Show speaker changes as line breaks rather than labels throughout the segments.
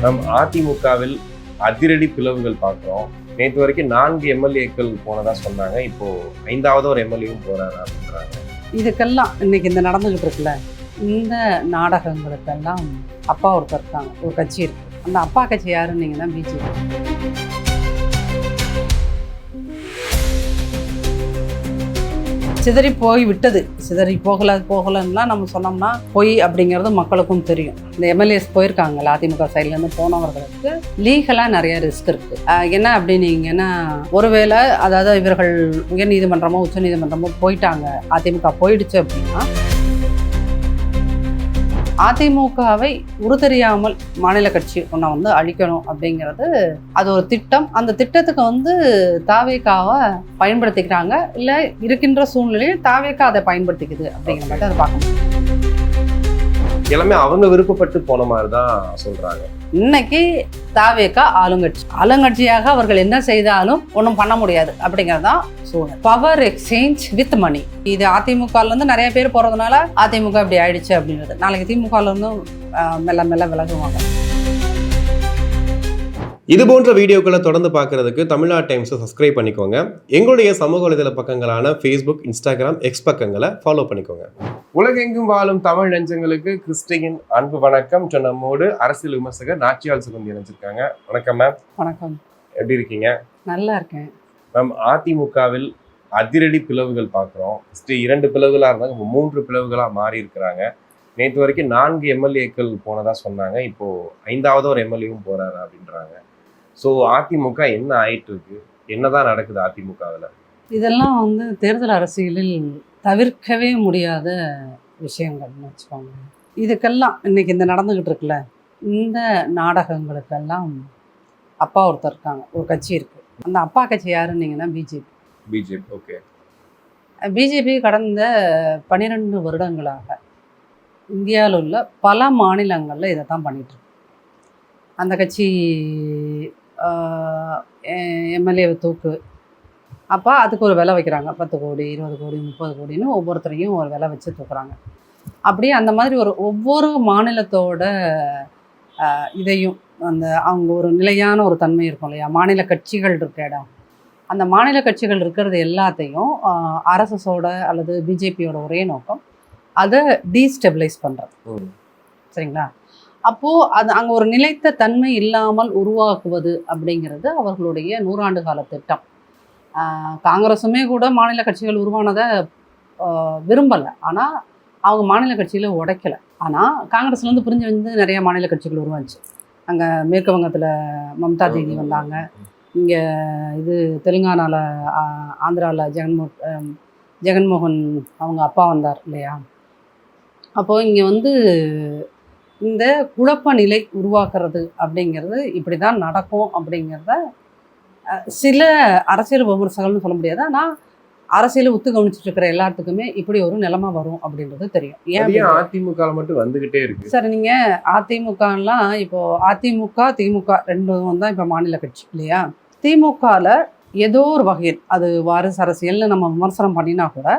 நம் அதிமுகவில் அதிரடி பிளவுகள் பார்க்குறோம். நேற்று வரைக்கும் 4 எம்எல்ஏக்கள் போனதா சொன்னாங்க. இப்போ 5வது ஒரு எம்எல்ஏவும் போறாரு அப்படின்றாங்க.
இதுக்கெல்லாம் இன்னைக்கு இந்த நடந்துகிட்டு இருக்குல்ல, இந்த நாடகங்களுக்கெல்லாம் அப்பா ஒருத்தர் இருக்காங்க, ஒரு கட்சி இருக்கு. அந்த அப்பா கட்சி யாருன்னு நீங்க தான் பிஜேபி. சிதறி போய் விட்டது, சிதறி போகலன்னா நம்ம சொன்னோம்னா பொய் அப்படிங்கிறது மக்களுக்கும் தெரியும். இந்த எம்எல்ஏஸ் போயிருக்காங்கல்ல அதிமுக சைட்லேருந்து போனவர்களுக்கு லீகலாக நிறைய ரிஸ்க் இருக்குது. என்ன அப்படின்னீங்கன்னா, ஒருவேளை அதாவது இவர்கள் உயர்நீதிமன்றமோ உச்சநீதிமன்றமோ போயிட்டாங்க, அதிமுக போயிடுச்சு அப்படின்னா அதிமுகவை உருத்தெரியாமல் மாநில கட்சி ஒன்றை அழிக்கணும் அப்படிங்கிறது அது ஒரு திட்டம். அந்த திட்டத்துக்கு தாவேக்காவை பயன்படுத்திக்கிறாங்க, இல்லை இருக்கின்ற சூழ்நிலையில் தாவேக்கா அதை பயன்படுத்திக்குது அப்படிங்கிற மாதிரி அதை பார்க்க முடியும்.
எல்லாமே அவங்க விருப்பப்பட்டு போன மாதிரி தான் சொல்றாங்க.
இன்னைக்கு தாவேக்கா ஆளுங்கட்சியாக அவர்கள் என்ன செய்தாலும் ஒன்றும் பண்ண முடியாது அப்படிங்கிறது தான் சூழல். பவர் எக்ஸ்சேஞ்ச் வித் மணி. இது அதிமுகலேருந்து நிறைய பேர் போகிறதுனால அதிமுக இப்படி ஆயிடுச்சு அப்படின்றது. நாளைக்கு திமுகலேருந்தும் மெல்ல மெல்ல விலகுவாங்க.
இது போன்ற வீடியோக்களை தொடர்ந்து பார்க்கறதுக்கு தமிழ்நாடு டைம்ஸை சப்ஸ்கிரைப் பண்ணிக்கோங்க. எங்களுடைய சமூக வலைதள பக்கங்களான ஃபேஸ்புக், இன்ஸ்டாகிராம், எக்ஸ் பக்கங்களை ஃபாலோ பண்ணிக்கோங்க. உலகெங்கும் வாழும் தமிழ் நெஞ்சங்களுக்கு கிறிஸ்டியின் அன்பு வணக்கம். நம்மோடு அரசியல் விமர்சகர் நாச்சியால் சுகந்தி நினைச்சிருக்காங்க. வணக்கம் மேம்.
வணக்கம்.
எப்படி இருக்கீங்க?
நல்லா இருக்கேன்
மேம். அதிமுகவில் அதிரடி பிளவுகள் பார்க்குறோம். 2 பிளவுகளாக இருந்தாங்க, 3 பிளவுகளாக மாறி இருக்கிறாங்க. நேற்று வரைக்கும் 4 எம்எல்ஏக்கள் போனதா சொன்னாங்க. இப்போ 5வது ஒரு எம்எல்ஏவும் போறாரு அப்படின்றாங்க. ஸோ அதிமுக என்ன ஆயிட்டு இருக்கு, என்னதான் நடக்குது அதிமுகவில்?
இதெல்லாம் தேர்தல் அரசியலில் தவிர்க்கவே முடியாத விஷயங்கள்னு வச்சுக்கோங்க. இதுக்கெல்லாம் இன்னைக்கு இந்த நடந்துகிட்டு இருக்குல்ல, இந்த நாடகங்களுக்கெல்லாம் அப்பா ஒருத்தர் இருக்காங்க, ஒரு கட்சி இருக்கு. அந்த அப்பா கட்சி யாருன்னீங்கன்னா பிஜேபி.
ஓகே.
பிஜேபி கடந்த 12 வருடங்களாக இந்தியாவில் உள்ள பல மாநிலங்களில் இதை தான் பண்ணிட்டு இருக்கு. அந்த கட்சி எம்எல்ஏவை தூக்கு, அப்போ அதுக்கு ஒரு விலை வைக்கிறாங்க. 10 கோடி, 20 கோடி, 30 கோடின்னு ஒவ்வொருத்தரையும் ஒரு விலை வச்சு தூக்குறாங்க. அப்படியே அந்த மாதிரி ஒவ்வொரு மாநிலத்தோட இதையும் அவங்க ஒரு நிலையான ஒரு தன்மை இருக்கும் இல்லையா, மாநில கட்சிகள் இருக்க இடம். அந்த மாநில கட்சிகள் இருக்கிறது எல்லாத்தையும் ஆர்எஸ்எஸோட அல்லது பிஜேபியோட ஒரே நோக்கம் அதை டீஸ்டெபிளைஸ் பண்ணுறது. சரிங்களா? அப்போது அது அங்கே ஒரு நிலைத்த தன்மை இல்லாமல் உருவாக்குவது அப்படிங்கிறது அவர்களுடைய 100 ஆண்டு கால திட்டம். காங்கிரஸுமே கூட மாநில கட்சிகள் உருவானதை விரும்பலை, ஆனால் அவங்க மாநில கட்சியில் உடைக்கலை. ஆனால் காங்கிரஸ்லேருந்து பிரிஞ்சு நிறைய மாநில கட்சிகள் உருவாச்சு. அங்கே மேற்கு வங்கத்தில் மம்தா தீதி வந்தாங்க, இங்கே தெலுங்கானாவில் ஆந்திராவில் ஜெகன்மோகன் அவங்க அப்பா வந்தார் இல்லையா. அப்போது இங்கே இந்த குழப்ப நிலை உருவாக்குறது அப்படிங்கிறது இப்படி தான் நடக்கும் அப்படிங்கிறத சில அரசியல் விமர்சகர்கள்னு சொல்ல முடியாது, ஆனால் அரசியலை கவனிச்சுட்டு இருக்கிற எல்லாத்துக்குமே இப்படி ஒரு நிலைமை வரும் அப்படின்றது தெரியும். ஏன்
அதிமுக மட்டும் வந்துகிட்டே இருக்கு?
சார், நீங்கள் அதிமுகலாம் இப்போ அதிமுக திமுக 2 தான் இப்போ மாநில கட்சி இல்லையா. திமுகவில் ஏதோ ஒரு வகையில் அது வாரிசு அரசியல்னு நம்ம விமர்சனம் பண்ணினா கூட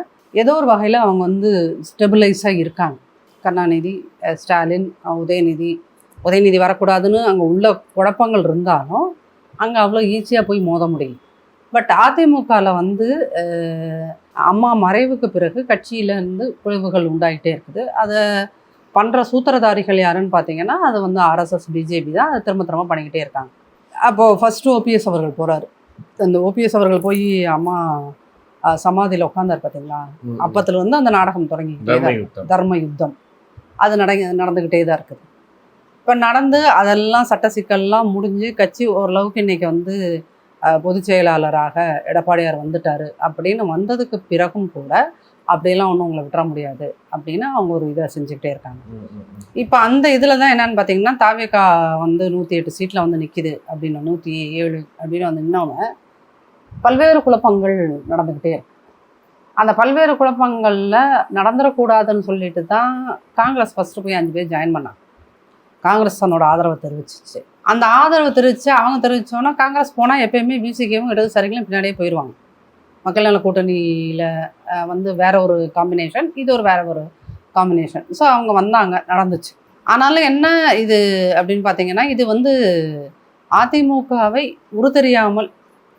ஏதோ ஒரு வகையில் அவங்க ஸ்டெபிளைஸாக இருக்காங்க. கருணாநிதி, ஸ்டாலின், உதயநிதி வரக்கூடாதுன்னு அங்கே உள்ள குழப்பங்கள் இருந்தாலும் அங்கே அவ்வளோ ஈஸியாக போய் மோத முடியும். பட் அதிமுகவில் அம்மா மறைவுக்கு பிறகு கட்சியிலேருந்து பிளவுகள் உண்டாகிட்டே இருக்குது. அதை பண்ணுற சூத்திரதாரிகள் யாருன்னு பார்த்தீங்கன்னா அது ஆர்எஸ்எஸ், பிஜேபி தான். அதை திரும்ப பண்ணிக்கிட்டே இருக்காங்க. அப்போது ஃபஸ்ட்டு ஓபிஎஸ் அவர்கள் போகிறாரு. அந்த ஓபிஎஸ் அவர்கள் போய் அம்மா சமாதியில் உட்காந்தார் பார்த்தீங்களா, அப்பத்துல அந்த நாடகம் தொடங்கிக்கிட்டே தான், தர்ம யுத்தம் அது நடந்துக்கிட்டே தான் இருக்குது. இப்போ அதெல்லாம் சட்ட சிக்கல்லாம் முடிஞ்சு கட்சி ஓரளவுக்கு இன்றைக்கி பொதுச் செயலாளராக எடப்பாடியார் வந்துட்டார் அப்படின்னு வந்ததுக்கு பிறகும் கூட அப்படியெல்லாம் ஒன்றும் உங்களை விட்டுற முடியாது அப்படின்னு அவங்க ஒரு இதை செஞ்சுக்கிட்டே இருக்காங்க. இப்போ அந்த இதில் தான் என்னென்னு பார்த்தீங்கன்னா, தாவேக்கா 108 சீட்டில் நிற்கிது அப்படின்னு 107 அப்படின்னு நின்னோன்னு பல்வேறு குழப்பங்கள் நடந்துக்கிட்டே இருக்கு. அந்த பல்வேறு குழப்பங்களில் நடந்துடக்கூடாதுன்னு சொல்லிட்டு தான் காங்கிரஸ் ஃபஸ்ட்டு போய் 5 பேர் ஜாயின் பண்ணாங்க. காங்கிரஸ் தன்னோட ஆதரவை தெரிவிச்சிச்சு. அந்த ஆதரவை அவங்க தெரிவித்தோன்னா காங்கிரஸ் போனால் எப்பயுமே பிசிகவும் இடதுசாரிகளும் பின்னாடியே போயிடுவாங்க. மக்கள் நல கூட்டணியில் வேற ஒரு காம்பினேஷன், இது வேற ஒரு காம்பினேஷன். ஸோ அவங்க வந்தாங்க, நடந்துச்சு. ஆனாலும் என்ன இது அப்படின்னு பார்த்தீங்கன்னா, இது வந்து அதிமுகவை உருத்தெரியாமல்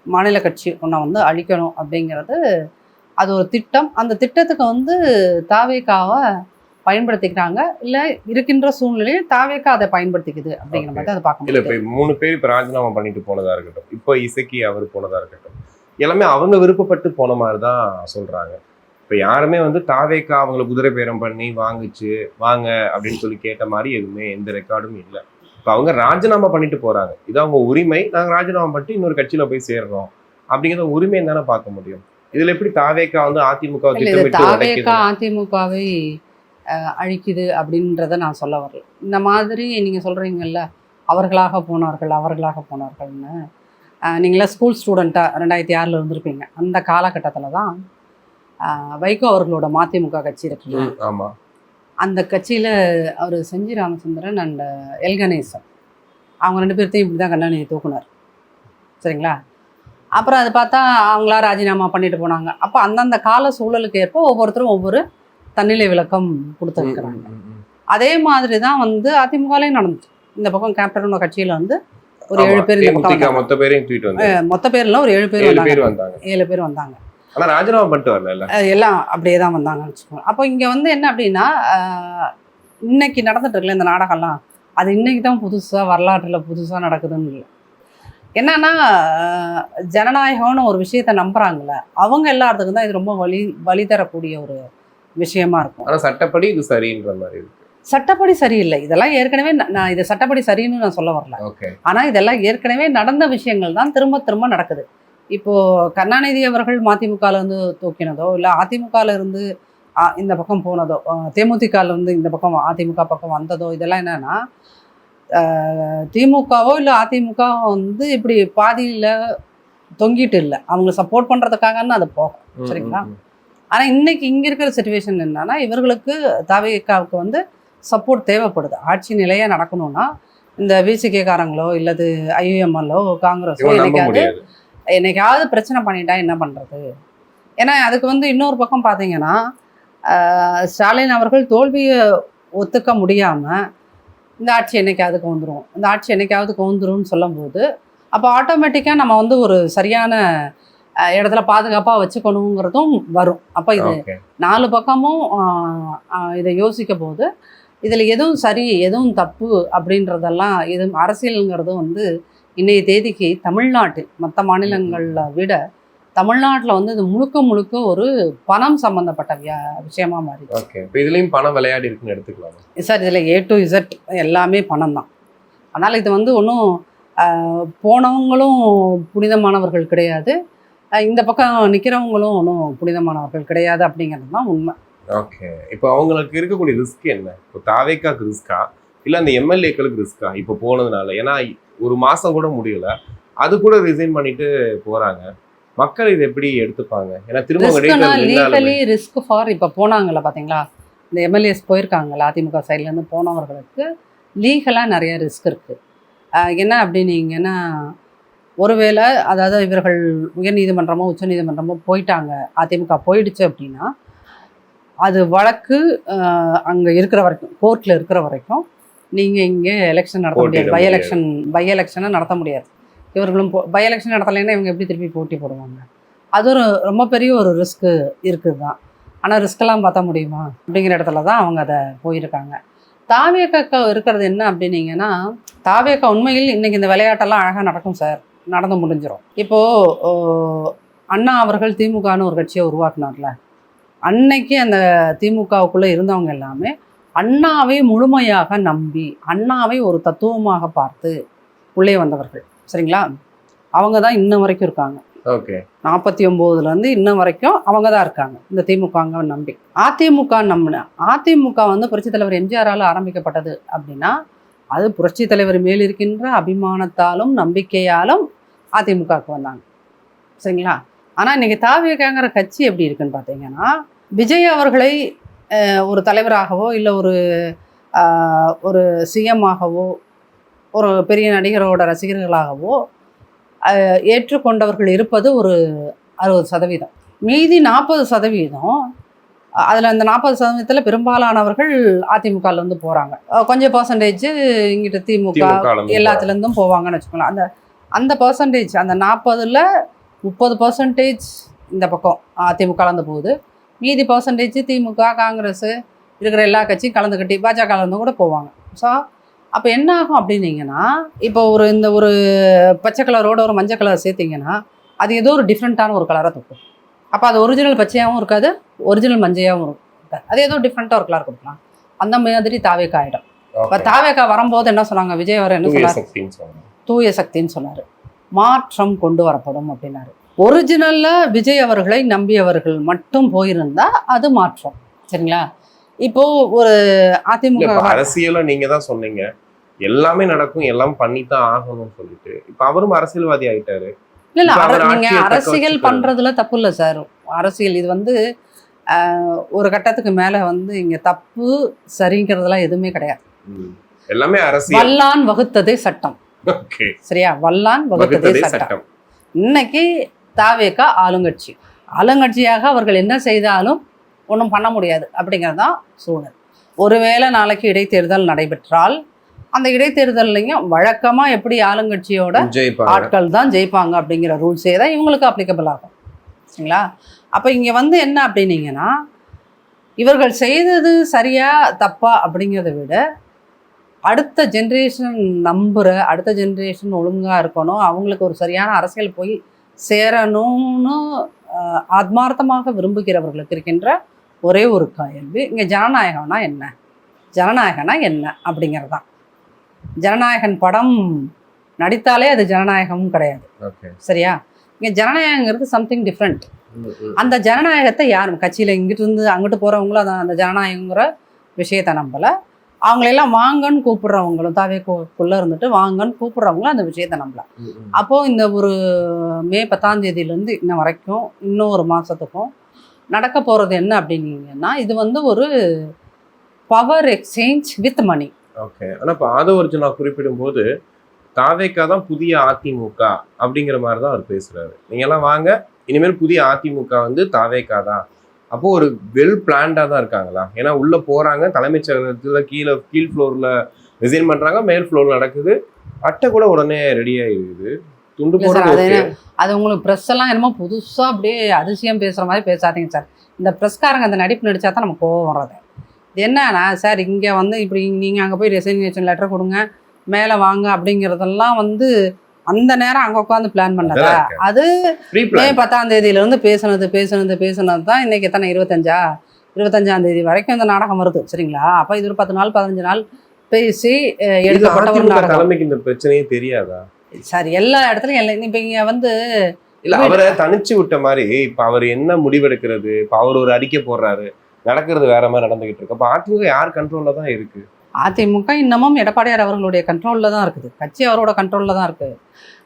மாநில கட்சி ஒன்றை வந்து அழிக்கணும் அப்படிங்கிறது அது ஒரு திட்டம். அந்த திட்டத்துக்கு வந்து தாவேகாவை பயன்படுத்திக்கிறாங்க. இல்லை இருக்கின்ற சூழ்நிலையில் தாவேகா அதை பயன்படுத்திக்குது அப்படிங்கிற மாதிரி அதை பார்க்க
இல்ல
முடியும்.
இப்ப 3 பேர் இப்ப ராஜினாமா பண்ணிட்டு போனதா இருக்கட்டும், இப்போ இசக்கி அவர் போனதா இருக்கட்டும், எல்லாமே அவங்க விருப்பப்பட்டு போன மாதிரி தான் சொல்றாங்க. இப்ப யாருமே வந்து தாவேகா அவங்களை குதிரை பேரம் பண்ணி வாங்குச்சு வாங்க அப்படின்னு சொல்லி கேட்ட மாதிரி எதுவுமே எந்த ரெக்கார்டும் இல்லை. இப்ப அவங்க ராஜினாமா பண்ணிட்டு போறாங்க. இது அவங்க உரிமை. நாங்க ராஜினாமா பண்ணிட்டு இன்னொரு கட்சியில போய் சேர்றோம் அப்படிங்கிற உரிமை தானே பார்க்க முடியும். இதுல எப்படி தாவேகா வந்து அதிமுக
இல்லை, இது
திட்டமிட்டு
தாவேகா
உடைக்குது?
அதிமுகவை அழிக்குது அப்படின்றத நான் சொல்ல வரல. இந்த மாதிரி நீங்கள் சொல்கிறீங்கல்ல, அவர்களாக போனார்கள்னு. நீங்களாம் ஸ்கூல் ஸ்டூடெண்ட்டாக 2006 இருந்திருப்பீங்க. அந்த காலகட்டத்தில் தான் வைகோ அவர்களோட மதிமுக கட்சி இருக்குல்ல,
ஆமா.
அந்த கட்சியில் அவர் செஞ்சி ராமச்சந்திரன் அண்ட் எல் கணேசன் அவங்க 2 பேர்த்தையும் இப்படி தான் கண்ணாடி தூக்குனார். சரிங்களா? அப்புறம் அது பார்த்தா அவங்களா ராஜினாமா பண்ணிட்டு போனாங்க. அப்போ அந்தந்த கால சூழலுக்கு ஏற்ப ஒவ்வொருத்தரும் ஒவ்வொரு தன்னிலை விளக்கம் கொடுத்துருக்குறாங்க. அதே மாதிரி தான் வந்து அதிமுகலையும் நடந்துச்சு. இந்த பக்கம் கேப்டனோட கட்சியில் வந்து ஒரு 7 பேர் இந்த பக்கம் வந்தாங்க.
மொத்த பேரையும் தூக்கிட்டு வந்தாங்க.
மொத்த பேர்ல ஒரு 7 பேர்
7 பேர் வந்தாங்க.
7 பேர் வந்தாங்க.
ஆனா ராஜினாமா பண்ணிட்டு வரல.
எல்லாம் அப்படியே தான் வந்தாங்கன்னு வச்சுக்கோங்க. அப்போ இங்கே வந்து என்ன அப்படின்னா, இன்னைக்கு நடந்துட்டு இருக்குல்ல இந்த நாடகம்லாம், அது இன்னைக்கு தான் புதுசாக வரலாற்றில் புதுசாக நடக்குதுன்னு இல்லை. என்னன்னா ஜனநாயகம்னு ஒரு விஷயத்த நம்புறாங்கல்ல, அவங்க எல்லாத்துக்கும் தான் இது ரொம்ப வழி தரக்கூடிய ஒரு விஷயமா இருக்கும்.
ஆனா சட்டப்படி இது சரின்ற மாதிரி இருக்கு.
சட்டப்படி சரியில்லை. இதெல்லாம் ஏற்கனவே நான் இது சட்டப்படி சரின்னு நான் சொல்ல வரல.
ஓகே.
ஆனால் இதெல்லாம் ஏற்கனவே நடந்த விஷயங்கள் தான் திரும்ப திரும்ப நடக்குது. இப்போ கருணாநிதி அவர்கள் மதிமுகல இருந்து தூக்கினதோ, இல்லை அதிமுகல இருந்து இந்த பக்கம் போனதோ, தேமுதிகல இருந்து இந்த பக்கம் அதிமுக பக்கம் வந்ததோ, இதெல்லாம் என்னன்னா திமுகவோ இல்லை அதிமுக வந்து இப்படி பாதியில் தொங்கிட்டு இல்லை, அவங்க சப்போர்ட் பண்ணுறதுக்காகன்னு அது போகும். சரிங்களா? ஆனால் இன்னைக்கு இங்கே இருக்கிற சிச்சுவேஷன் என்னன்னா, இவர்களுக்கு தாவேகாவுக்கு வந்து சப்போர்ட் தேவைப்படுது. ஆட்சி நிலையாக நடக்கணும்னா இந்த விசிகேக்காரங்களோ இல்லது ஐயுஎம்எல்லோ காங்கிரஸோ என்னைக்காவது பிரச்சனை பண்ணிட்டா என்ன பண்ணுறது? ஏன்னா அதுக்கு வந்து இன்னொரு பக்கம் பார்த்தீங்கன்னா, ஸ்டாலின் அவர்கள் தோல்வியை ஒத்துக்க முடியாமல் இந்த ஆட்சி என்னைக்காவது கவுந்துரும், இந்த ஆட்சி என்னைக்காவது கவுந்துரும்னு சொல்லும்போது, அப்போ ஆட்டோமேட்டிக்காக நம்ம வந்து ஒரு சரியான இடத்துல பாதுகாப்பாக வச்சுக்கணுங்கிறதும் வரும். அப்போ இது 4 பக்கமும் இதை யோசிக்க போது இதில் எதுவும் சரி எதுவும் தப்பு அப்படின்றதெல்லாம் எதுவும் அரசியலுங்கிறது வந்து இன்றைய தேதிக்கு தமிழ்நாட்டில் மற்ற மாநிலங்களில் விட தமிழ்நாட்டில் வந்து இது முழுக்க ஒரு பணம் சம்மந்தப்பட்ட விஷயமா மாறி.
ஓகே. இப்போ இதுலேயும் பணம் விளையாடி இருக்குன்னு எடுத்துக்கலாம்
சார். இதில் A to Z எல்லாமே பணம் தான். அதனால் இது வந்து ஒன்றும் போனவங்களும் புனிதமானவர்கள் கிடையாது, இந்த பக்கம் நிற்கிறவங்களும் ஒன்றும் புனிதமானவர்கள் கிடையாது அப்படிங்கிறது தான் உண்மை.
ஓகே. இப்போ அவங்களுக்கு இருக்கக்கூடிய ரிஸ்க் என்ன? இப்போ தாவேக்காக்கு ரிஸ்கா இல்லை அந்த எம்எல்ஏக்களுக்கு ரிஸ்கா இப்போ போனதுனால? ஏன்னா 1 மாதம் கூட முடியல, அது கூட ரிசைன் பண்ணிட்டு போகிறாங்க. மக்கள் இதை எப்படி எடுத்துப்பாங்க? ஏன்னா திரும்ப
லீகலி ரிஸ்க் ஃபார் இப்போ போனாங்கல்ல பார்த்தீங்களா, இந்த எம்எல்ஏஸ் போயிருக்காங்கல்ல அதிமுக சைட்லேருந்து போனவர்களுக்கு லீகலாக நிறைய ரிஸ்க் இருக்குது. என்ன அப்படின்னீங்கன்னா, ஒருவேளை அதாவது இவர்கள் உயர்நீதிமன்றமோ உச்சநீதிமன்றமோ போயிட்டாங்க, அதிமுக போயிடுச்சு அப்படின்னா, அது வழக்கு அங்கே இருக்கிற வரைக்கும், கோர்ட்டில் இருக்கிற வரைக்கும் நீங்கள் இங்கே எலெக்ஷன் நடத்த முடியாது. பை எலெக்ஷனை நடத்த முடியாது. இவர்களும் பை எலெக்ஷன் நடத்தலைன்னா இவங்க எப்படி திருப்பி போட்டி போடுவாங்க? அது ஒரு ரொம்ப பெரிய ஒரு ரிஸ்க்கு இருக்குது தான். ஆனால் ரிஸ்க்கெல்லாம் பார்த்தா முடியுமா அப்படிங்கிற இடத்துல தான் அவங்க அதை போயிருக்காங்க. தாவேகா இருக்கிறது என்ன அப்படின்னீங்கன்னா, தாவேகா உண்மையில் இன்றைக்கி இந்த விளையாட்டெல்லாம் அழகாக நடக்கும் சார், நடந்து முடிஞ்சிடும். இப்போது அண்ணா அவர்கள் திமுகன்னு ஒரு கட்சியை உருவாக்குனார்ல, அன்னைக்கு அந்த திமுகவுக்குள்ளே இருந்தவங்க எல்லாமே அண்ணாவை முழுமையாக நம்பி அண்ணாவை ஒரு தத்துவமாக பார்த்து உள்ளே வந்தவர்கள். சரிங்களா? அவங்க தான் இன்ன வரைக்கும் இருக்காங்க.
ஓகே.
49 இன்ன வரைக்கும் அவங்க தான் இருக்காங்க இந்த திமுக நம்பி. அதிமுக அதிமுக வந்து புரட்சித் தலைவர் எம்ஜிஆரால் ஆரம்பிக்கப்பட்டது அப்படின்னா, அது புரட்சித் தலைவர் மேல் இருக்கின்ற அபிமானத்தாலும் நம்பிக்கையாலும் அதிமுகவுக்கு வந்தாங்க. சரிங்களா? ஆனால் இன்றைக்கி தாவேகாங்கிற கட்சி எப்படி இருக்குன்னு பார்த்தீங்கன்னா, விஜய் அவர்களை ஒரு தலைவராகவோ இல்லை ஒரு சிஎம்மாகவோ ஒரு பெரிய நடிகரோட ரசிகர்களாகவோ ஏற்றுக்கொண்டவர்கள் இருப்பது ஒரு 60%. மீதி 40% அதில் இந்த 40% பெரும்பாலானவர்கள் அதிமுகலேருந்து போகிறாங்க. கொஞ்சம் பர்சன்டேஜ் இங்கிட்ட திமுக எல்லாத்துலேருந்தும் போவாங்கன்னு வச்சுக்கோங்களேன். அந்த பர்சன்டேஜ் அந்த 40ல் 30% இந்த பக்கம் அதிமுகலேருந்து போகுது. மீதி பர்சன்டேஜ் திமுக, காங்கிரஸ் இருக்கிற எல்லா கட்சியும் கலந்துக்கிட்டு பாஜகலேருந்து கூட போவாங்க. ஸோ அப்போ என்ன ஆகும் அப்படின்னீங்கன்னா, இப்போ இந்த ஒரு பச்சை கலரோட ஒரு மஞ்சள் கலர் சேர்த்திங்கன்னா அது ஏதோ ஒரு டிஃப்ரெண்ட்டான ஒரு கலராக தூக்கும். அப்போ அது ஒரிஜினல் பச்சையாகவும் இருக்காது, ஒரிஜினல் மஞ்சையாகவும் இருக்காது, அது ஏதோ டிஃப்ரெண்ட்டாக ஒரு கலர் கொடுக்கலாம். அந்த மாதிரி தாவேக்கா ஆகிடும். இப்போ தாவேக்கா வரும்போது என்ன சொன்னாங்க, விஜய் அவர் என்ன சொன்னார், தூய சக்தின்னு சொன்னார். மாற்றம் கொண்டு வரப்படும் அப்படின்னாரு. ஒரிஜினலில் விஜய் அவர்களை நம்பியவர்கள் மட்டும் போயிருந்தா அது மாற்றம். சரிங்களா? இப்போ ஒரு அதிமுக
அரசியலும் நீங்க தான் சொன்னீங்க எல்லாமே நடக்கும், எல்லாம் பண்ணித்தான் ஆகணும்னு சொல்லிட்டு, இப்போ அவரும் அரசியல்வாதி ஆயிட்டாரு.
இல்லை நீங்க அரசியல் பண்றதுல தப்பு இல்லை சார். அரசியல் இது ஒரு கட்டத்துக்கு மேல இங்க தப்பு சரிங்கிறதுலாம் எதுவுமே கிடையாது.
எல்லாமே அரசியல்.
வல்லான் வகுத்ததே சட்டம். சரியா? வல்லான் வகுத்ததே சட்டம். இன்னைக்கு தாவேக்கா ஆளுங்கட்சியாக அவர்கள் என்ன செய்தாலும் ஒன்றும் பண்ண முடியாது அப்படிங்கிறதான் சூழல். ஒருவேளை நாளைக்கு இடைத்தேர்தல் நடைபெற்றால் அந்த இடைத்தேர்தல்லையும் வழக்கமாக எப்படி ஆளுங்கட்சியோட ஆட்கள் தான் ஜெயிப்பாங்க அப்படிங்கிற ரூல்ஸே தான் இவங்களுக்கு அப்ளிகபிள் ஆகும். சரிங்களா? அப்போ இங்கே என்ன அப்படின்னீங்கன்னா, இவர்கள் செய்தது சரியா தப்பா அப்படிங்கிறத விட அடுத்த ஜென்ரேஷன் அடுத்த ஜென்ரேஷன் ஒழுங்காக இருக்கணும், அவங்களுக்கு ஒரு சரியான அரசியல் போய் சேரணும்னு ஆத்மார்த்தமாக விரும்புகிறவர்களுக்கு இருக்கின்ற ஒரே ஒரு கேள்வி, இங்கே ஜனநாயகம்னா என்ன அப்படிங்கிறது தான். ஜனநாயகன் படம் நடித்தாலே அது ஜனநாயகமும் கிடையாது. சரியா? இங்கே ஜனநாயகங்கிறது சம்திங் டிஃப்ரெண்ட். அந்த ஜனநாயகத்தை யாரும் கட்சியில் இங்கிட்டு இருந்து அங்கிட்டு போகிறவங்களும் அந்த ஜனநாயகங்கிற விஷயத்தை நம்பலை. அவங்களெல்லாம் வாங்கன்னு கூப்பிடுறவங்களும் தாவேக்குள்ளே இருந்துட்டு வாங்கன்னு கூப்பிடுறவங்களும் அந்த விஷயத்தை நம்பலை. அப்போது இந்த ஒரு மே 10ஆம் தேதியிலேருந்து இன்ன வரைக்கும் இன்னும் ஒரு மாதத்துக்கும் நடக்க போகிறது என்ன அப்படின்னீங்கன்னா, இது ஒரு power exchange with money.
Okay. ஆனால் இப்போ ஆதவர்ஜுனா குறிப்பிடும்போது தாவேக்கா தான் புதிய அதிமுக அப்படிங்கிற மாதிரி தான் அவர் பேசுறாரு. நீங்கெல்லாம் வாங்க, இனிமேல் புதிய அதிமுக தாவேக்கா தான். அப்போ ஒரு வெல் பிளான்டா தான் இருக்காங்களா? ஏன்னா உள்ள போறாங்க, தலைமைச் செயலகத்துல கீழ் ஃப்ளோர்ல ரிசைன் பண்றாங்க, மேல் ஃப்ளோர் நடக்குது, அட்டை கூட உடனே ரெடி ஆயிடுது, துண்டு போடுறது.
அது உங்களுக்கு ப்ரெஸ் எல்லாம் என்னமோ புதுசா அப்படியே அதிசயம் பேசுற மாதிரி பேசாதீங்க சார். இந்த ப்ரெஸ்காரங்க அந்த நடிப்பு நடிச்சா தான் நமக்கு கோவம் வர்றது. இது என்னன்னா சார், இங்கே இப்படி நீங்கள் அங்கே போய் ரெசிக்னேஷன் லெட்டர் கொடுங்க, மேலே வாங்க அப்படிங்கிறதெல்லாம் அந்த நேரம் அங்கே உட்காந்து பிளான் பண்ணதா? அது மே 10ஆம் தேதியிலேருந்து பேசுனது தான் இன்னைக்கு எத்தனை 25ஆம் தேதி வரைக்கும் இந்த நாடகம் வருது. சரிங்களா? அப்போ இது ஒரு 10 நாள் 15 நாள் பேசி எடுக்கப்பட்ட ஒரு நாடகம்.
தலைமைக்கு இந்த பிரச்சனையே தெரியாதா
சார்? எல்லா இடத்துலையும் இப்போ இங்கே
இல்ல அவரை தனிச்சு விட்ட மாதிரி இப்ப அவர் என்ன முடிவெடுக்கிறது? இப்ப அவர் ஒரு அறிக்கை போடுறாரு, நடக்கிறது வேற மாதிரி நடந்துகிட்டு இருக்கு. அப்ப அதிமுக யார் கண்ட்ரோல்ல தான் இருக்கு?
அதிமுக இன்னமும் எடப்பாடியார் அவர்களுடைய கண்ட்ரோல்ல தான் இருக்குது. கட்சி அவரோட கண்ட்ரோல்ல தான் இருக்கு.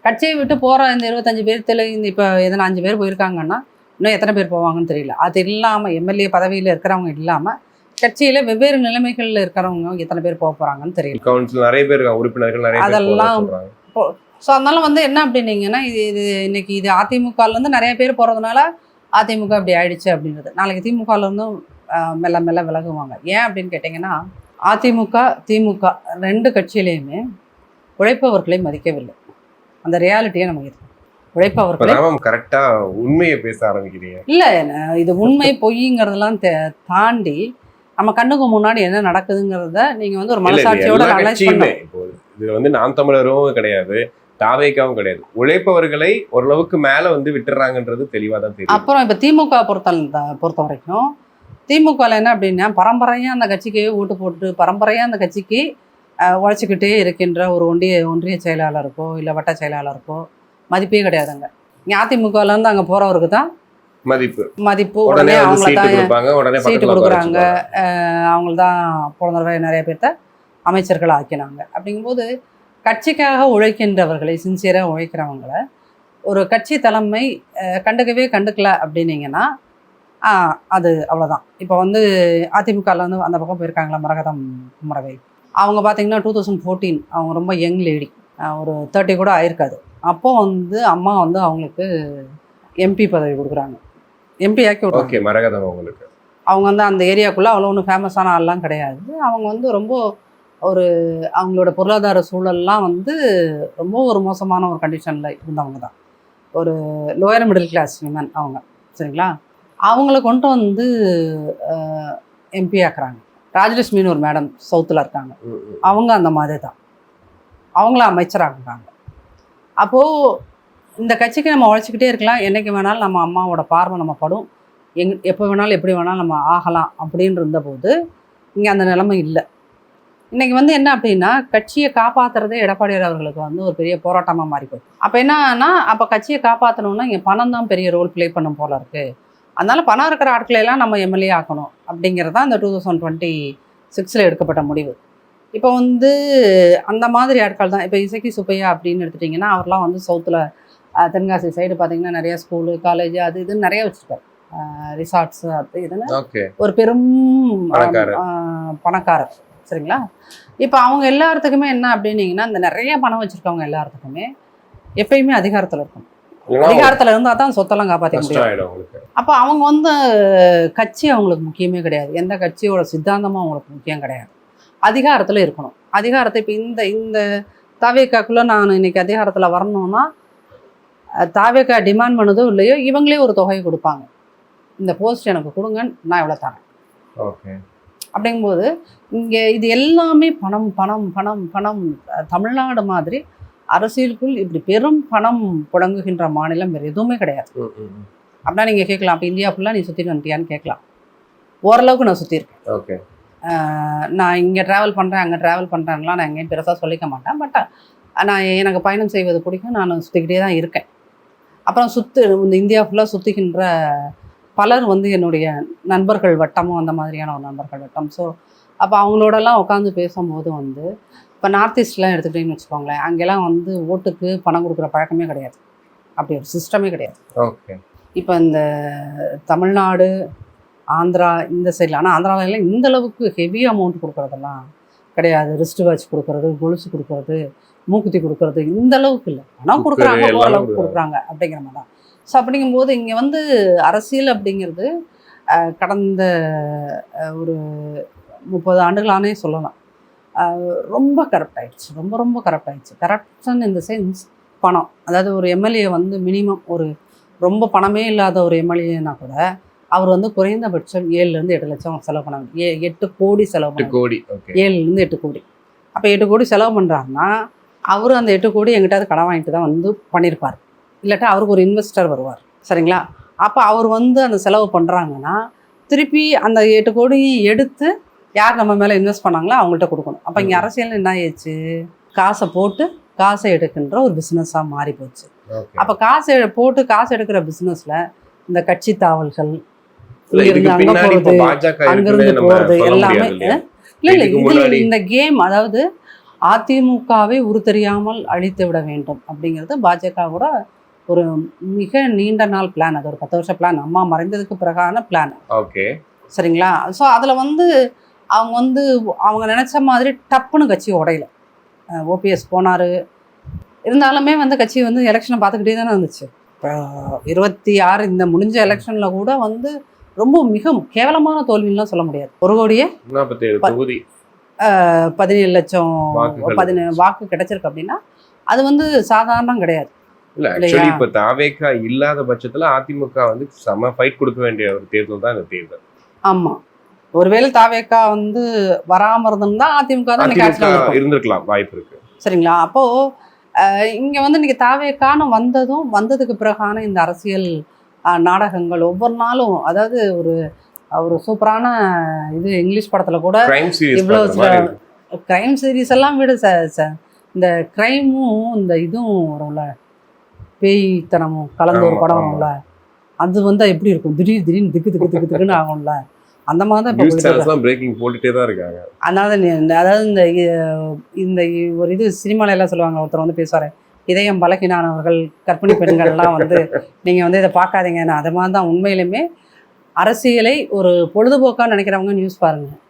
கட்சியை விட்டு போற இந்த 25 பேர்த்துல இப்போ எதனா 5 பேர் போயிருக்காங்கன்னா இன்னும் எத்தனை பேர் போவாங்கன்னு தெரியல. அது இல்லாம எம்எல்ஏ பதவியில இருக்கிறவங்க இல்லாம கட்சியில வெவ்வேறு நிலைமைகள்ல இருக்கிறவங்க எத்தனை பேர் போக போறாங்கன்னு தெரியல.
கவுன்சில் நிறைய பேர், உறுப்பினர்கள் நிறைய பேர்
அதெல்லாம். ஸோ அதனால என்ன அப்படின்னீங்கன்னா, இது இன்னைக்கு இது அதிமுகலேருந்து நிறைய பேர் போகிறதுனால அதிமுக இப்படி ஆயிடுச்சு அப்படின்றது. நாளைக்கு திமுகலேருந்தும் மெல்ல மெல்ல விலகுவாங்க. ஏன் அப்படின்னு கேட்டிங்கன்னா, அதிமுக திமுக 2 கட்சியிலையுமே உழைப்பவர்களை மதிக்கவில்லை. அந்த ரியாலிட்டியை நமக்கு இருக்கு. உழைப்பவர்களை
கரெக்டா உண்மையை பேச ஆரம்பிக்கிறீங்க.
இல்லை, இது உண்மை பொய்ங்கிறதெல்லாம் தாண்டி நம்ம கண்ணுக்கு முன்னாடி என்ன நடக்குதுங்கிறத நீங்க ஒரு மனசாட்சியோட அனலைஸ் பண்ணணும்.
இது நாம் தமிழரும் கிடையாது, தாவேக்காவும் கிடையாது, உழைப்பவர்களை ஓரளவுக்கு மேல விட்டுறாங்கன்றது தெளிவா தான் தெரியும்.
அப்புறம் இப்ப திமுக பொறுத்த வரைக்கும் திமுகவில் என்ன அப்படின்னா, பரம்பரையா அந்த கட்சிக்கு ஓட்டு போட்டு பரம்பரையா அந்த கட்சிக்கு உழைச்சிக்கிட்டே இருக்கின்ற ஒரு ஒன்றிய செயலாளருக்கோ இல்லை வட்ட செயலாளருக்கோ மதிப்பே கிடையாதுங்க. இங்கே அதிமுகலேருந்து அங்கே போறவருக்கு தான் மதிப்பு. உடனே அவங்கள தான் சீட்டு கொடுக்குறாங்க, அவங்கள தான் போன தடவை நிறைய பேர்த்த அமைச்சர்கள் ஆக்கினாங்க. அப்படிங்கும்போது கட்சிக்காக உழைக்கின்றவர்களை, சின்சியராக உழைக்கிறவங்களை ஒரு கட்சி தலைமை கண்டுக்கல அப்படின்னீங்கன்னா அது அவ்வளோதான். இப்போ அதிமுகவில் அந்த பக்கம் போயிருக்காங்களா மரகதம் குமரவேல், அவங்க பார்த்தீங்கன்னா 2014 அவங்க ரொம்ப யங் லேடி, ஒரு 30 கூட ஆயிருக்காது. அப்போ அம்மா அவங்களுக்கு எம்பி பதவி கொடுக்குறாங்க, எம்பி ஆக்கி விடுறாங்க.
மரகதம் அவங்களுக்கு
அவங்க வந்து அந்த ஏரியாக்குள்ளே அவ்வளோ ஒன்றும் ஃபேமஸான ஆள்லாம் கிடையாது. அவங்க வந்து ரொம்ப ஒரு அவங்களோட பொருளாதார சூழல்லாம் வந்து ரொம்ப ஒரு மோசமான ஒரு கண்டிஷனில் இருந்தவங்க தான். ஒரு லோயர் மிடில் கிளாஸ் விமன் அவங்க, சரிங்களா? அவங்கள கொண்டு வந்து எம்பி ஆக்குறாங்க. ராஜலட்சுமின்னு ஒரு மேடம் சவுத்தில் இருக்காங்க, அவங்க அந்த மாதிரி தான், அவங்கள அமைச்சராக்குறாங்க. அப்போது இந்த கட்சிக்கு நம்ம உழைச்சிக்கிட்டே இருக்கலாம், என்றைக்கு வேணாலும் நம்ம அம்மாவோட பார்வை நம்ம படும், எப்போ வேணாலும் எப்படி வேணாலும் நம்ம ஆகலாம் அப்படின்னு இருந்தபோது இங்கே அந்த நிலைமை இல்லை. இன்றைக்கி வந்து என்ன அப்படின்னா, கட்சியை காப்பாற்றுறதே எடப்பாடியார் அவர்களுக்கு வந்து ஒரு பெரிய போராட்டமாக மாறி போகுது. அப்போ என்னன்னா, அப்போ கட்சியை காப்பாற்றணுன்னா இங்கே பணம் தான் பெரிய ரோல் ப்ளே பண்ணும் போல இருக்குது. அதனால பணம் இருக்கிற ஆட்களையெல்லாம் நம்ம எம்எல்ஏ ஆக்கணும் அப்படிங்கிறது தான் இந்த 2026 எடுக்கப்பட்ட முடிவு. இப்போ வந்து அந்த மாதிரி ஆட்கள் தான். இப்போ இசக்கி சுப்பையா அப்படின்னு எடுத்துட்டிங்கன்னா, அவர்லாம் வந்து சவுத்தில் தென்காசி சைடு பார்த்தீங்கன்னா நிறைய ஸ்கூலு காலேஜ் அது இதுன்னு நிறைய வச்சுருக்காரு, ரிசார்ட்ஸு அது இதுன்னு ஒரு பெரும் பணக்காரர், சரிங்களா? இப்போ அவங்க எல்லாத்துக்குமே என்ன அப்படின்னீங்கன்னா, இந்த நிறைய பணம் வச்சுருக்கவங்க எல்லாத்துக்குமே எப்பயுமே அதிகாரத்தில் இருக்கணும். அதிகாரத்தில் இருந்தால் தான் சொத்தெல்லாம் காப்பாற்ற முடியும். அப்போ அவங்க வந்து கட்சி அவங்களுக்கு முக்கியமே கிடையாது, எந்த கட்சியோட சித்தாந்தமும் அவங்களுக்கு முக்கியம் கிடையாது, அதிகாரத்தில் இருக்கணும். அதிகாரத்தை இப்போ இந்த தாவேக்காக்குள்ளே நான் இன்னைக்கு அதிகாரத்தில் வரணும்னா, தாவேக்கா டிமாண்ட் பண்ணதோ இல்லையோ இவங்களே ஒரு தொகையை கொடுப்பாங்க, இந்த போஸ்ட் எனக்கு கொடுங்கன்னு நான் எவ்வளோ தரேன்.
ஓகே.
அப்படிங்கும்போது இங்கே இது எல்லாமே பணம் பணம் பணம் பணம். தமிழ்நாடு மாதிரி அரசியலுக்குள் இப்படி பெரும் பணம் புழங்குகின்ற மாநிலம் வேறு எதுவுமே கிடையாது. அப்படின்னா நீங்கள் கேட்கலாம், அப்போ இந்தியா ஃபுல்லாக நீ சுற்றிட்டு வந்துட்டியான்னு கேட்கலாம். ஓரளவுக்கு நான் சுற்றிருக்கேன்.
ஓகே.
நான் இங்கே ட்ராவல் பண்ணுறேன் அங்கே ட்ராவல் பண்ணுறேங்களாம் நான் எங்கேயும் பெருசாக சொல்லிக்க மாட்டேன். பட் நான் எனக்கு பயணம் செய்வது பிடிக்கும், நான் சுற்றிக்கிட்டே தான் இருக்கேன். அப்புறம் இந்த இந்தியா ஃபுல்லாக சுற்றுகின்ற பலர் வந்து என்னுடைய நண்பர்கள் வட்டமும் அந்த மாதிரியான ஒரு நண்பர்கள் வட்டம். ஸோ அப்போ அவங்களோடலாம் உட்காந்து பேசும்போது வந்து இப்போ நார்த் ஈஸ்ட்லாம் எடுத்துக்கிட்டிங்கன்னு வச்சுக்கோங்களேன், அங்கெல்லாம் வந்து ஓட்டுக்கு பணம் கொடுக்குற பழக்கமே கிடையாது, அப்படி ஒரு சிஸ்டமே கிடையாது.
ஓகே.
இப்போ இந்த தமிழ்நாடு ஆந்திரா இந்த சைடில், ஆனால் ஆந்திராவிலாம் இந்த அளவுக்கு ஹெவி அமௌண்ட் கொடுக்குறதெல்லாம் கிடையாது. ரிஸ்ட் வாட்ச் கொடுக்குறது, கொலுசு கொடுக்குறது, மூக்குத்தி கொடுக்குறது இந்த அளவுக்கு இல்லை. பணம் கொடுக்குறாங்க, ஓரளவுக்கு கொடுக்குறாங்க அப்படிங்கிற மாதிரி தான். ஸோ அப்படிங்கும்போது இங்கே வந்து அரசியல் அப்படிங்கிறது கடந்த ஒரு 30 ஆண்டுகளானே சொல்லலாம், ரொம்ப கரப்ட் ஆகிடுச்சு, ரொம்ப ரொம்ப கரப்ட் ஆகிடுச்சு. கரப்ஷன் இந்த சென்ஸ் பணம். அதாவது ஒரு எம்எல்ஏ வந்து மினிமம் ஒரு ரொம்ப பணமே இல்லாத ஒரு எம்எல்ஏனா கூட அவர் வந்து குறைந்தபட்சம் 7லேருந்து 8 லட்சம் செலவு பண்ணாங்க. 8 கோடி செலவு பண்ணாங்க. 7லேருந்து 8 கோடி. அப்போ 8 கோடி செலவு பண்ணுறாருன்னா அவர் அந்த 8 கோடி எங்கிட்டாவது கடன் வாங்கிட்டு தான் வந்து பண்ணியிருப்பார், இல்லாட்டா அவருக்கு ஒரு இன்வெஸ்டர் வருவார், சரிங்களா? அப்போ அவர் வந்து அந்த செலவு பண்ணுறாங்கன்னா திருப்பி அந்த 8 கோடி எடுத்து யார் நம்ம மேலே இன்வெஸ்ட் பண்ணாங்களோ அவங்கள்ட்ட கொடுக்கணும். அப்போ இங்கே அரசியல் என்ன ஆயிடுச்சு, காசை போட்டு காசை எடுக்கின்ற ஒரு பிஸ்னஸாக மாறி போச்சு. அப்போ காசை போட்டு காசு எடுக்கிற பிஸ்னஸில் இந்த கட்சி தாவல்கள் இங்கிருந்து அங்கே போகிறது அங்கிருந்து போகிறது எல்லாமே இல்லை. இதில் இந்த கேம், அதாவது அதிமுகவை உருத்தெரியாமல் அழித்து விட வேண்டும் அப்படிங்கிறது பாஜகவோட ஒரு மிக நீண்ட நாள் பிளான். அது ஒரு 10 வருஷ பிளான், அம்மா மறைந்ததுக்கு பிறகான பிளான்.
ஓகே,
சரிங்களா? ஸோ அதில் வந்து அவங்க நினச்ச மாதிரி டப்புன்னு கட்சி உடையில. ஓபிஎஸ் போனார், இருந்தாலுமே வந்து கட்சி வந்து எலெக்ஷனை பார்த்துக்கிட்டே தானே இருந்துச்சு. இப்போ 26 இந்த முடிஞ்ச எலெக்ஷனில் கூட வந்து ரொம்ப மிக கேவலமான தோல்வின்லாம் சொல்ல முடியாது. 17 லட்சம் வாக்கு கிடைச்சிருக்கு அப்படின்னா அது வந்து சாதாரணம் கிடையாது.
இல்ல ஆக்சுவலி இப்ப தாவேக்கா இல்லாத பட்சத்துல அதிமுக வந்து செம ஃபைட் கொடுக்க வேண்டிய ஒரு தேர்தல் தான் இந்த தேர்தல்.
ஆமா, ஒருவேளை தாவேக்கா வந்து வராம இருந்திருந்தா அதிமுக தான்
இருந்திருக்கலாம், வாய்ப்பு இருக்கு, சரிங்களா?
அப்போ இங்க வந்து இன்னைக்கு தாவேக்கான்னு வந்ததுக்கு பிறகான இந்த அரசியல் நாடகங்கள் ஒவ்வொரு நாளும், அதாவது ஒரு சூப்பரான இது இங்கிலீஷ் படத்துல கூட இவ்வளோ கிரைம் சீரீஸ் எல்லாம் விட இந்த கிரைமும் இந்த இதுவும் வரும்ல, பேய்த்தனமும் கலந்து ஒரு படம் வரும்ல, அது வந்து எப்படி இருக்கும், திடீர்னு திக்குன்னு ஆகும்ல, அந்த மாதிரி தான்
போட்டுட்டே தான் இருக்காங்க.
அதாவது இந்த ஒரு இது சினிமால எல்லாம் சொல்லுவாங்க, ஒருத்தர் வந்து பேசுவாரு, இதயம் பலகீனானவர்கள் கர்ப்பிணி பெண்கள்லாம் வந்து நீங்கள் வந்து இதை பார்க்காதீங்கன்னு. அது மாதிரி தான் உண்மையிலுமே அரசியலை ஒரு பொழுதுபோக்காக நினைக்கிறவங்க நியூஸ் பாருங்கள்,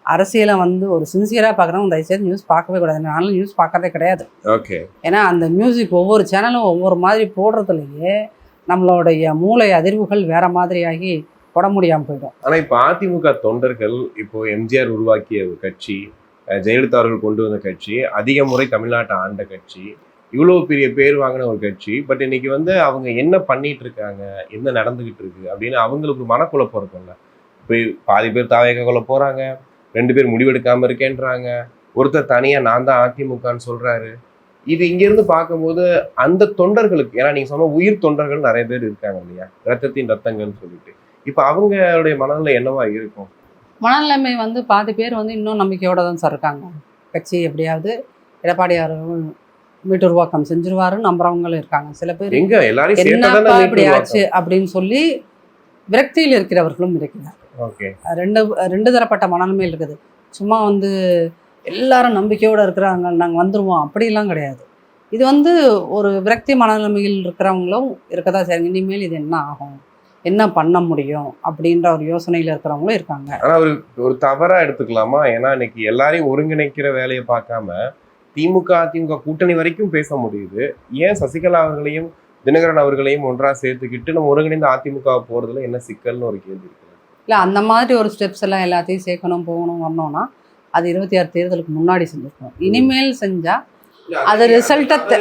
அரசியலை வந்து ஒரு சின்சியராக பார்க்குறவங்க தயவுசெய்து நியூஸ் பார்க்கவே கூடாது. நானும் நியூஸ் பார்க்கறதே கிடையாது.
ஓகே.
ஏன்னா அந்த மியூசிக் ஒவ்வொரு சேனலும் ஒவ்வொரு மாதிரி போடுறதுலையே நம்மளுடைய மூளை அதிர்வுகள் வேறு மாதிரியாகி போட முடியாமல் போயிடும்.
ஆனா இப்போ அதிமுக தொண்டர்கள் இப்போ எம்ஜிஆர் உருவாக்கிய ஒரு கட்சி, ஜெயலலிதா அவர்கள் கொண்டு வந்த கட்சி, அதிக முறை தமிழ்நாட்டை ஆண்ட கட்சி, இவ்வளவு பெரிய பேர் வாங்கின ஒரு கட்சி. பட் இன்னைக்கு வந்து அவங்க என்ன பண்ணிட்டு இருக்காங்க, என்ன நடந்துகிட்டு இருக்கு அப்படின்னு அவங்களுக்கு மனக்குழப்பம் இருக்கும்ல. இப்போ பாதி பேர் தாவேக்காக்குள்ள போறாங்க, 2 பேர் முடிவெடுக்காம இருக்கேன்றாங்க, ஒருத்தர் தனியா நான் தான் அதிமுகன்னு சொல்றாரு. இது இங்க இருந்து பார்க்கும்போது அந்த தொண்டர்களுக்கு, ஏன்னா நீங்க சொன்ன உயிர் தொண்டர்கள் நிறைய பேர் இருக்காங்க இல்லையா, ரத்தத்தின் ரத்தங்கள்னு சொல்லிட்டு, இப்ப அவங்களுடைய மனநிலை என்னவா இருக்கும்?
மனநிலைமை வந்து பாதி பேர் வந்து இன்னும் நம்பிக்கையோட தான் சார் இருக்காங்க. கட்சி எப்படியாவது எடப்பாடியார் மீட்டுருவாக்கம் செஞ்சிருவாருன்னு நம்புறவங்களும் இருக்காங்க. சில பேர்
எங்க எல்லாரையும்
என்னப்பா இப்படி ஆச்சு
சேர்த்ததானே.
அப்படின்னு சொல்லி விரக்தியில் இருக்கிறவர்களும் இருக்கிறார்.
ஓகே.
ரெண்டு தரப்பட்ட மனநிலைமையில் இருக்குது. சும்மா வந்து எல்லாரும் நம்பிக்கையோட இருக்கிறாங்க, நாங்கள் வந்துருவோம் அப்படிலாம் கிடையாது. இது வந்து ஒரு விரக்தி மனநிலைமையில் இருக்கிறவங்களும் இருக்கதான் செய்றாங்க. இனிமேல் இது என்ன ஆகும், என்ன பண்ண முடியும் அப்படின்ற ஒரு யோசனையில் இருக்கிறவங்களும் இருக்காங்க.
ஆனா ஒரு தவறா எடுத்துக்கலாமா? ஏன்னா இன்னைக்கு எல்லாரையும் ஒருங்கிணைக்கிற வேலையை பார்க்காம திமுக அதிமுக கூட்டணி வரைக்கும் பேச முடியுது. ஏன் சசிகலா அவர்களையும் தினகரன் அவர்களையும் ஒன்றா சேர்த்துக்கிட்டு நம்ம ஒருங்கிணைந்த அதிமுக போறதுல என்ன சிக்கல்னு ஒரு கேள்வி இருக்கு.
இல்லை, அந்த மாதிரி ஒரு ஸ்டெப்ஸ் எல்லாம் எல்லாத்தையும் சேர்க்கணும், போகணும், வரணும்னா அது 26 தேர்தலுக்கு முன்னாடி செஞ்சுருக்கணும். இனிமேல் செஞ்சால்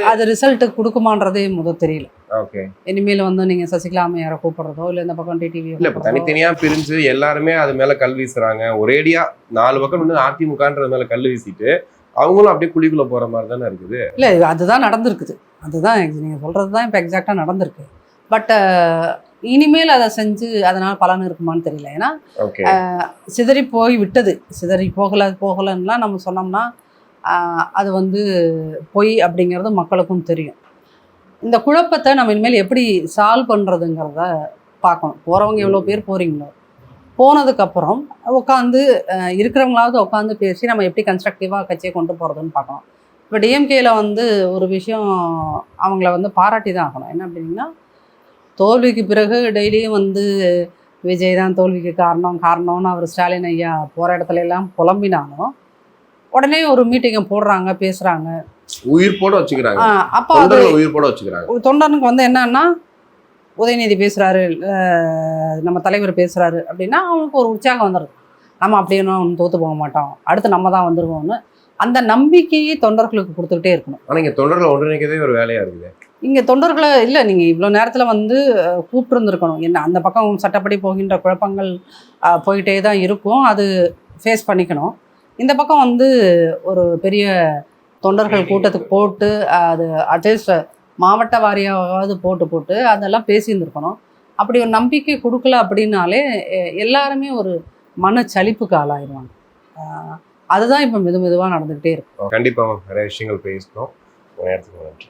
அது ரிசல்ட்டு கொடுக்குமான்றதே தெரியல.
ஓகே.
இனிமேல் வந்து நீங்கள் சசிகலா அம்மையாரை கூப்பிட்றதோ இல்லை இந்த பக்கம் டிடிவி
இல்ல இப்ப தனித்தனியா பிரிஞ்சு எல்லாருமே அது மேல கல் வீசுறாங்க. ஒரேடியா 4 பக்கம் வந்து அதிமுகன்றது மேல கல் வீசிட்டு அவங்களும் அப்படியே குழிக்குள்ள போற மாதிரி தானே இருக்குது.
இல்லை, அதுதான் நடந்திருக்குது. அதுதான் நீங்கள் சொல்கிறது தான் இப்போ எக்ஸாக்டாக நடந்திருக்கு. பட் இனிமேல் அதை செஞ்சு அதனால் பலன் இருக்குமான்னு தெரியல. ஏன்னா
ஓகே.
சிதறி போய் விட்டது. சிதறி போகலைன்னுலாம் நம்ம சொன்னோம்னா அது வந்து பொய் அப்படிங்கிறது மக்களுக்கும் தெரியும். இந்த குழப்பத்தை நம்ம இனிமேல் எப்படி சால்வ் பண்ணுறதுங்கிறத பார்க்கணும். போகிறவங்க எவ்வளோ பேர் போகிறீங்களோ, போனதுக்கப்புறம் உட்காந்து இருக்கிறவங்களாவது உட்காந்து பேசி நம்ம எப்படி கன்ஸ்ட்ரக்டிவாக கட்சியை கொண்டு போகிறதுன்னு பார்க்கணும். இப்போ டிஎம்கேயில் வந்து ஒரு விஷயம் அவங்கள வந்து பாராட்டி தான் ஆகணும். என்ன அப்படின்னா, தோல்விக்கு பிறகு டெய்லியும் வந்து விஜய் தான் தோல்விக்கு காரணம்னு அவர் ஸ்டாலின் ஐயா போகிற இடத்துல எல்லாம் புலம்பினாலும் உடனே ஒரு மீட்டிங்கை போடுறாங்க, பேசுகிறாங்க,
உயிர் போட வச்சுக்கிறாங்க.
அப்போ அது
உயிர் போட வச்சுக்கிறாங்க.
தொண்டனுக்கு வந்து என்னன்னா, உதயநிதி பேசுகிறாரு, நம்ம தலைவர் பேசுகிறாரு அப்படின்னா அவனுக்கு ஒரு உற்சாகம் வந்துடுது. நம்ம அப்படின்னா ஒன்று தோற்று போக மாட்டோம், அடுத்து நம்ம தான் வந்துடுவோம்னு அந்த நம்பிக்கையை தொண்டர்களுக்கு கொடுத்துக்கிட்டே இருக்கணும்.
ஆனால் இங்கே தொண்டர்களை ஒன்றிணைக்கதே ஒரு வேலையாக இருக்குது.
இங்கே தொண்டர்களை இல்லை, நீங்கள் இவ்வளோ நேரத்தில் வந்து கூப்பிட்டுருந்துருக்கணும். என்ன அந்த பக்கம் சட்டப்படி போகின்ற குழப்பங்கள் போயிட்டே தான் இருக்கும், அது ஃபேஸ் பண்ணிக்கணும். இந்த பக்கம் வந்து ஒரு பெரிய தொண்டர்கள் கூட்டத்துக்கு போட்டு அது அட்லீஸ்ட் மாவட்ட வாரியாவது போட்டு அதெல்லாம் பேசியிருந்துருக்கணும். அப்படி ஒரு நம்பிக்கை கொடுக்கல அப்படின்னாலே எல்லாருமே ஒரு மனச்சலிப்புக்கு ஆளாயிருவாங்க. அதுதான் இப்போ மெதுவாக நடந்துக்கிட்டே இருக்கு.
கண்டிப்பாக நிறைய விஷயங்கள் பேசணும். நேரத்துக்கு நன்றி.